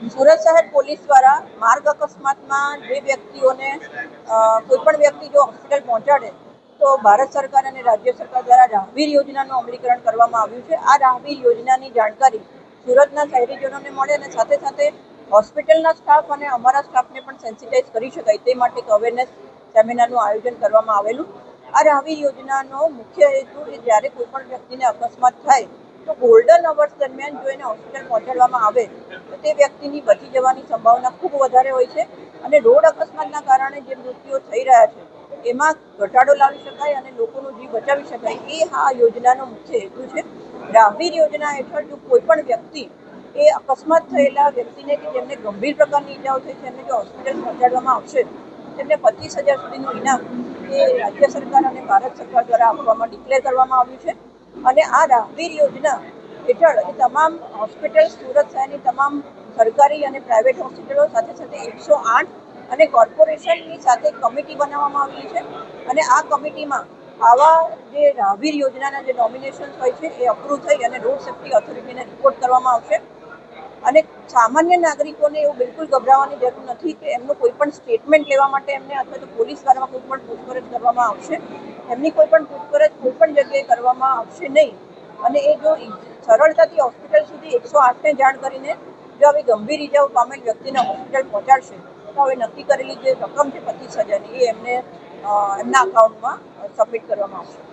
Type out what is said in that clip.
સુરત શહેર પોલીસ દ્વારા માર્ગ અકસ્માતમાં જે વ્યક્તિઓને કોઈપણ વ્યક્તિ જો હોસ્પિટલ પહોંચાડે તો ભારત સરકાર અને રાજ્ય સરકાર દ્વારા રાહવીર યોજનાનું અમલીકરણ કરવામાં આવ્યું છે. આ રાહવીર યોજનાની જાણકારી સુરતના શહેરીજનોને મળે અને સાથે સાથે હોસ્પિટલના સ્ટાફ અને અમારા સ્ટાફને પણ સેન્સિટાઇઝ કરી શકાય તે માટે એક અવેરનેસ સેમિનારનું આયોજન કરવામાં આવેલું. આ રાહવીર યોજનાનો મુખ્ય હેતુ એ જ્યારે કોઈ પણ વ્યક્તિને અકસ્માત થાય તો ગોલ્ડન અવર્સ દરમિયાન જો એને હોસ્પિટલ પહોંચાડવામાં આવે તો તે વ્યક્તિની બચી જવાની સંભાવના ખૂબ વધારે હોય છે અને રોડ અકસ્માતના કારણે જે મૃત્યુઓ થઈ રહ્યા છે એમાં ઘટાડો લાવી શકાય અને લોકોનો જીવ બચાવી શકાય એ આ યોજનાનો મુખ્ય હેતુ છે. રાહવીર યોજના હેઠળ જો કોઈ પણ વ્યક્તિ એ અકસ્માત થયેલા વ્યક્તિને કે જેમને ગંભીર પ્રકારની ઈજાઓ થઈ છે એમને જો હોસ્પિટલ પહોંચાડવામાં આવશે તેમને 25,000 સુધીનું ઇનામ એ રાજ્ય સરકાર અને ભારત સરકાર દ્વારા આપવામાં ડિક્લેર કરવામાં આવ્યું છે. અને આ રાહવીર યોજના હેઠળ તમામ હોસ્પિટલ સુરત શહેરની તમામ સરકારી અને પ્રાઇવેટ હોસ્પિટલો સાથે સાથે 108 અને કોર્પોરેશનની સાથે કમિટી બનાવવામાં આવી છે અને આ કમિટીમાં આવા જે રાહવીર યોજનાના જે નોમિનેશન્સ હોય છે એ અપ્રૂવ થઈ અને રોડ સેફ્ટી ઓથોરિટીને રિપોર્ટ કરવામાં આવશે. અને સામાન્ય નાગરિકોને એવું બિલકુલ ગભરાવાની જરૂર નથી કે એમનું કોઈ પણ સ્ટેટમેન્ટ લેવા માટે એમને અથવા તો પોલીસ દ્વારા કોઈ પણ પૂછપરછ કરવામાં આવશે. એમની કોઈ પણ પૂછપરછ કોઈ પણ જગ્યાએ કરવામાં આવશે નહીં અને એ જો સરળતાથી હોસ્પિટલ સુધી 108ને જાણ કરીને જો આવી ગંભીર ઈજાઓ પામેલ વ્યક્તિને હોસ્પિટલ પહોંચાડશે તો હવે નક્કી કરેલી જે રકમ છે 25,000ની એ એમને એમના અકાઉન્ટમાં સબમિટ કરવામાં આવશે.